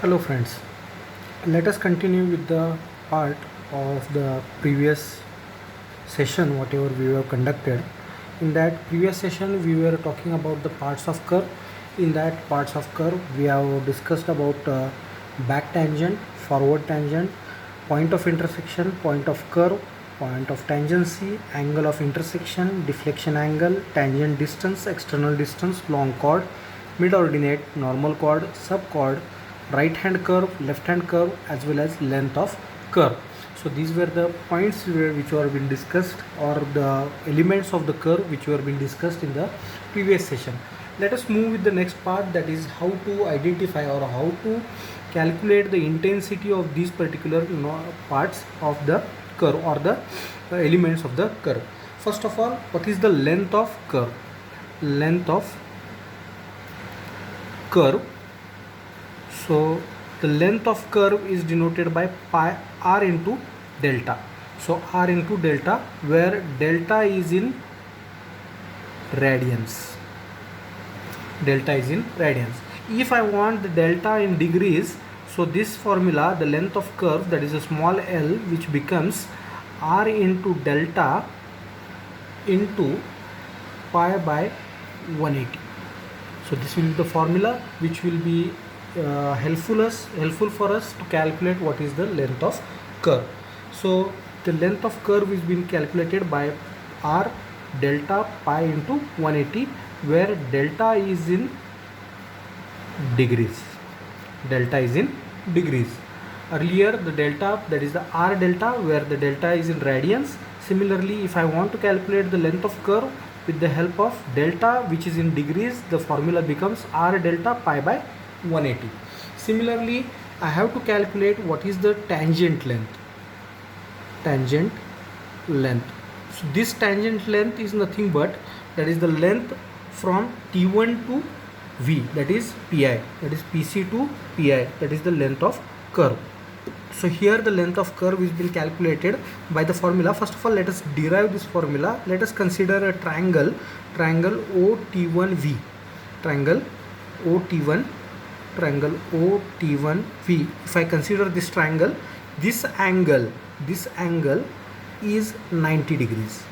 Hello friends, let us continue with the part of the previous session whatever we have conducted. In that previous session we were talking about the parts of curve. In that parts of curve we have discussed about back tangent, forward tangent, point of intersection, point of curve, point of tangency, angle of intersection, deflection angle, tangent distance, external distance, long chord, mid ordinate, normal chord, subchord, right hand curve, left hand curve, as well as length of curve. So these were the points which were been discussed, or the elements of the curve which were been discussed in the previous session. Let us move with the next part, that is how to identify or how to calculate the intensity of these particular parts of the curve, or the elements of the curve. First of all, what is the length of curve? Length of curve. So the length of curve is denoted by pi r into delta. So r into delta, where delta is in radians. Delta is in radians. If I want the delta in degrees, so this formula, the length of curve, that is a small l, which becomes r into delta into pi by 180. So this will be the formula which will be helpful for us to calculate what is the length of curve. So the length of curve is being calculated by r delta pi into 180, where delta is in degrees. Delta is in degrees. Earlier the delta, that is the r delta, where the delta is in radians. Similarly, if I want to calculate the length of curve with the help of delta which is in degrees, the formula becomes r delta pi by 180. Similarly, I have to calculate what is the tangent length. Tangent length. So this tangent length is nothing but, that is the length from T1 to V, that is Pi, that is PC to Pi, that is the length of curve. So here the length of curve is been calculated by the formula. First of all, let us derive this formula. Let us consider a triangle OT1V. Triangle OT1V. If I consider this triangle, this angle is 90 degrees.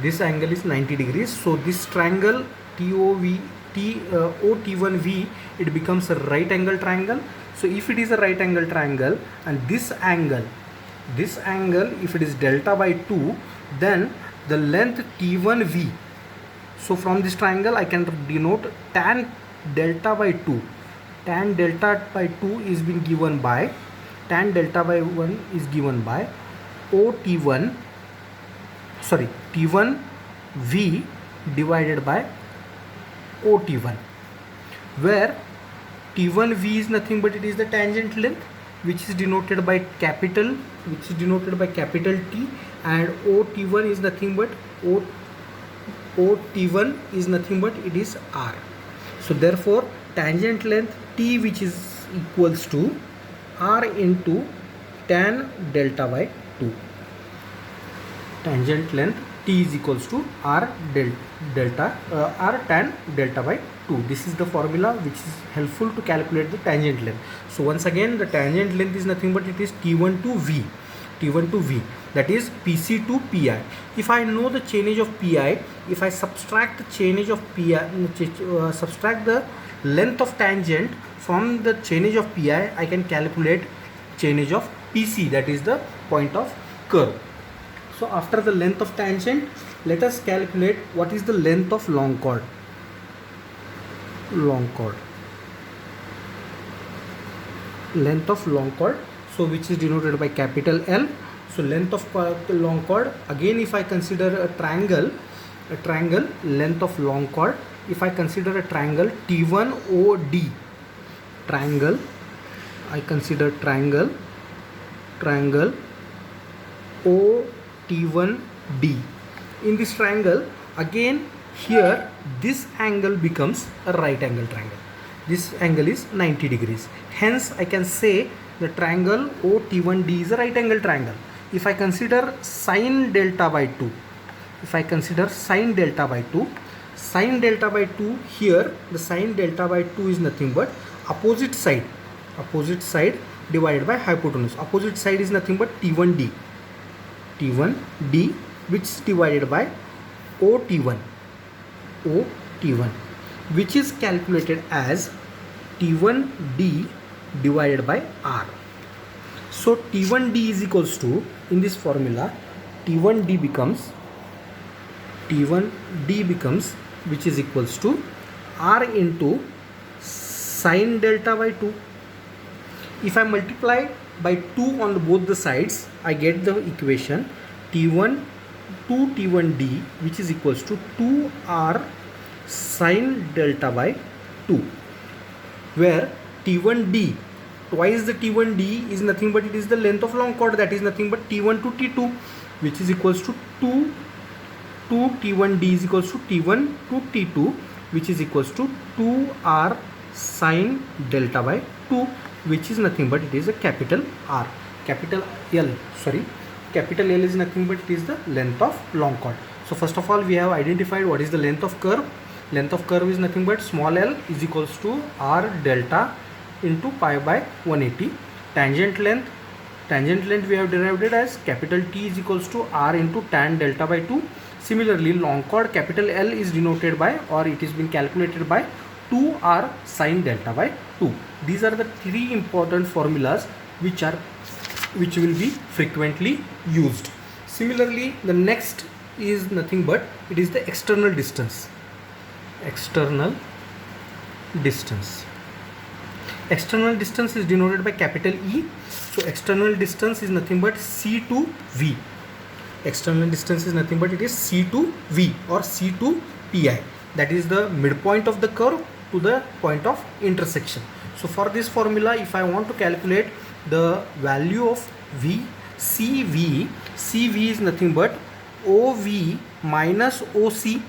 This angle is 90 degrees. So this triangle OT1V, it becomes a right angle triangle. So if it is a right angle triangle, and this angle if it is delta by 2, then the length T1V. So from this triangle I can denote tan delta by 2. Tan delta by 2 is being given by, tan delta by 1 is given by T1V divided by OT1, where T1V is nothing but it is the tangent length which is denoted by capital T, and OT1 is nothing but it is r. So therefore tangent length T, which is equals to r into tan delta by 2. Tangent length T is equals to r tan delta by 2. This is the formula which is helpful to calculate the tangent length. So once again, the tangent length is nothing but it is T1 to V, that is PC to Pi. If I know the chainage of Pi, if I subtract the chainage of Pi, subtract the length of tangent from the chainage of Pi, I can calculate chainage of PC, that is the point of curve. So after the length of tangent, let us calculate what is the length of long chord. Length of long chord, so which is denoted by capital L. So length of long chord, again if I consider a triangle length of long chord, if I consider a triangle T1OD, I consider triangle OT1D. In this triangle, again here this angle becomes a right angle triangle. This angle is 90 degrees. Hence I can say the triangle OT1D is a right angle triangle. If I consider sine delta by 2, sine delta by 2, here the sine delta by 2 is nothing but opposite side opposite side divided by hypotenuse. Opposite side is nothing but T1D, T1D, which is divided by OT1, OT1, which is calculated as T1D divided by R. So T1D is equals to, in this formula, T1D becomes which is equals to R into sine delta by 2. If I multiply by 2 on both the sides, I get the equation T1 2T1D, which is equals to 2R sine delta by 2, where T1D, twice the T1D is nothing but it is the length of long chord, that is nothing but T1 to T2, which is equals to 2 T1D is equals to T1 to T2, which is equals to 2R sine delta by 2, which is nothing but it is a capital R. Capital L is nothing but it is the length of long chord. So first of all, we have identified what is the length of curve. Length of curve is nothing but small l is equals to R delta into pi by 180. Tangent length we have derived it as capital T is equals to R into tan delta by 2. Similarly, long chord capital L is denoted by, or it is been calculated by, 2R sine delta by 2. These are the three important formulas which will be frequently used. Similarly, the next is nothing but it is the external distance. External distance is denoted by capital E. So external distance is nothing but C to V. External distance is nothing but it is C to V or C to Pi. That is the midpoint of the curve to the point of intersection. So for this formula, if I want to calculate the value of V, CV is nothing but OV minus OC.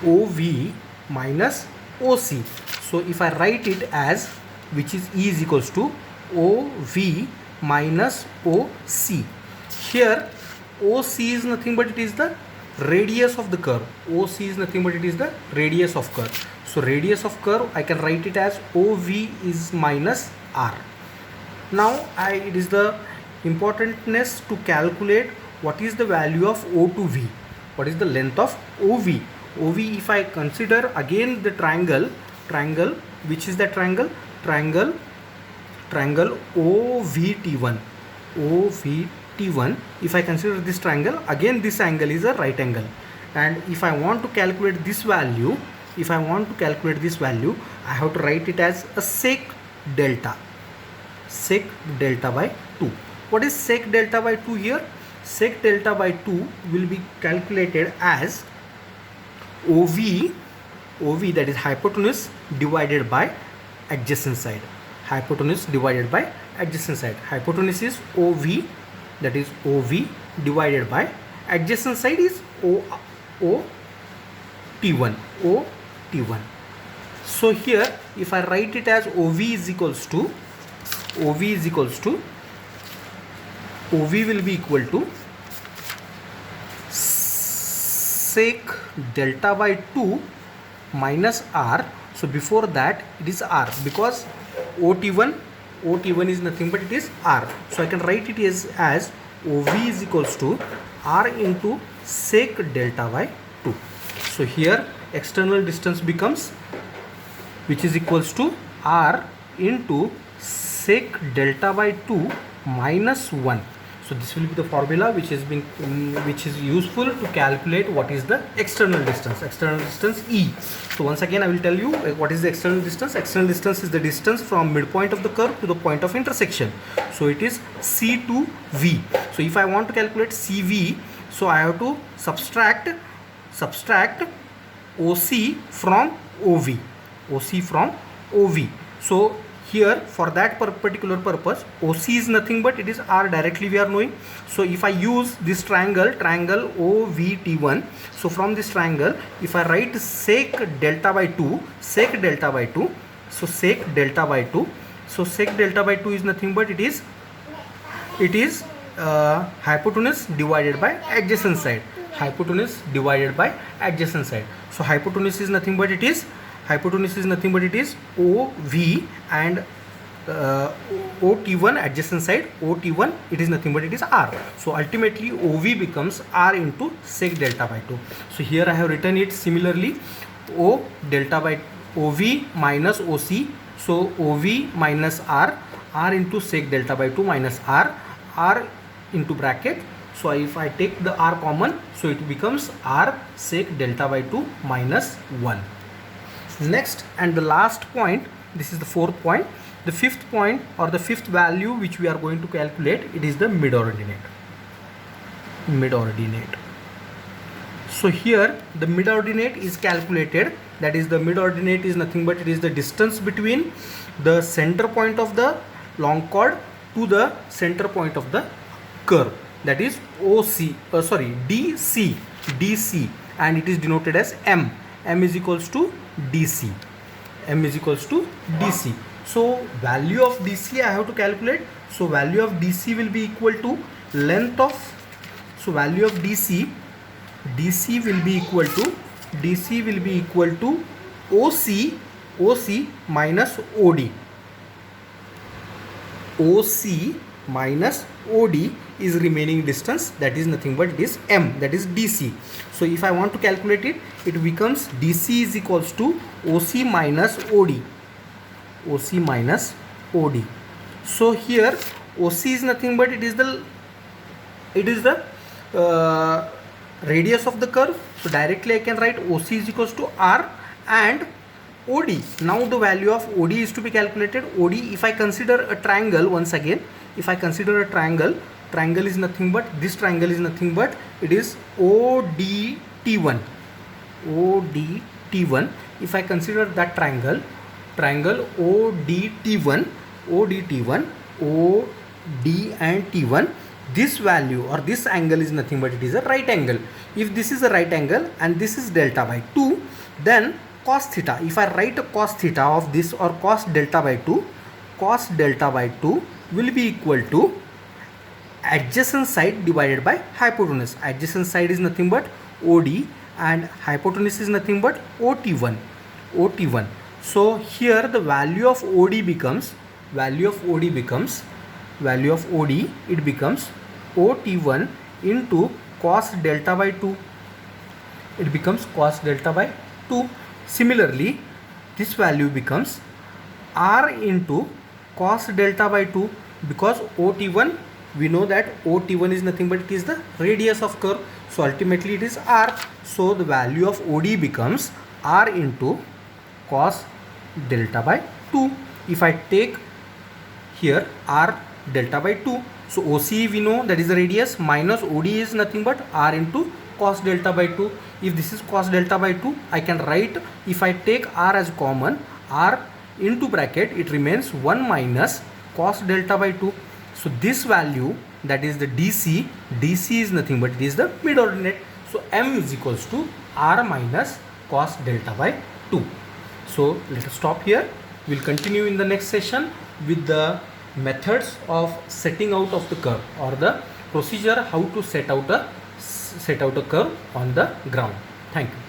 OV minus OC. So if I write it as, which is E is equals to OV minus OC. Here OC is nothing but it is the radius of the curve. OC is nothing but it is the radius of curve. So radius of curve, I can write it as OV is minus R. Now it is the importantness to calculate what is the value of O to V. What is the length of OV? OV, if I consider again the triangle, which is the triangle OVT1. If I consider this triangle, again this angle is a right angle, and if I want to calculate this value, I have to write it as a sec delta by 2. What is sec delta by 2 here? Sec delta by 2 will be calculated as OV, that is hypotenuse divided by adjacent side. Hypotenuse is OV, that is OV divided by adjacent side is OT1. So here if I write it as OV will be equal to sec delta by 2 minus R. So before that it is R, because OT1 is nothing but it is R. So I can write it as OV is equals to R into sec delta by 2. So here external distance becomes, which is equals to R into sec delta by 2 minus 1. So this will be the formula which is useful to calculate what is the external distance. External distance E. So once again I will tell you what is the external distance. External distance is the distance from midpoint of the curve to the point of intersection. So it is C to V. So if I want to calculate CV, so I have to subtract OC from OV. So here for that particular purpose, OC is nothing but it is R, directly we are knowing. So if I use this triangle OVT1, so from this triangle if I write sec delta by 2, so sec delta by 2 is nothing but it is hypotenuse divided by adjacent side. So hypotenuse is nothing but it is OV, and uh, OT1 adjacent side, OT1 it is nothing but it is R. So ultimately OV becomes R into sec delta by 2. So here I have written it similarly, O delta by OV minus OC. So OV minus R, R into sec delta by 2 minus R, R into bracket. So if I take the R common, so it becomes R sec delta by 2 minus 1. Next and the last point, this is the fourth point. The fifth point or the fifth value which we are going to calculate, it is the mid-ordinate. Mid-ordinate. So here the mid-ordinate is calculated, that is the mid-ordinate is nothing but it is the distance between the center point of the long chord to the center point of the curve, that is DC, and it is denoted as M. M is equals to DC. M is equals to DC. So value of DC I have to calculate. So value of DC will be equal to length of, so value of DC will be equal to OC minus OD. OC minus OD is remaining distance, that is nothing but it is M, that is DC. So if I want to calculate it, it becomes DC is equals to OC minus OD. OC minus OD. So here OC is nothing but it is the radius of the curve. So directly I can write OC is equals to R and OD. Now the value of OD is to be calculated. OD, if I consider a triangle, once again, if I consider a triangle is nothing but, this triangle is nothing but it is ODT1. ODT1. If I consider that triangle ODT1, OD and T1, this value or this angle is nothing but it is a right angle. If this is a right angle and this is delta by 2, then cos theta, if I write a cos theta of this or cos delta by 2 will be equal to adjacent side divided by hypotenuse. Adjacent side is nothing but OD and hypotenuse is nothing but OT1. So here the value of OD becomes OT1 into cos delta by 2. It becomes cos delta by 2. Similarly, this value becomes R into cos delta by 2, because OT1, we know that OT1 is nothing but it is the radius of curve. So ultimately it is R. So the value of OD becomes R into cos delta by 2. If I take here R delta by 2, so OC we know that is the radius, minus OD is nothing but R into cos delta by 2. If this is cos delta by 2, I can write, if I take R as common, R into bracket, it remains 1 minus cos delta by 2. So this value, that is the DC is nothing but it is the mid ordinate. So M is equals to R minus cos delta by 2. So let us stop here. We'll continue in the next session with the methods of setting out of the curve, or the procedure how to set out a curve on the ground. Thank you.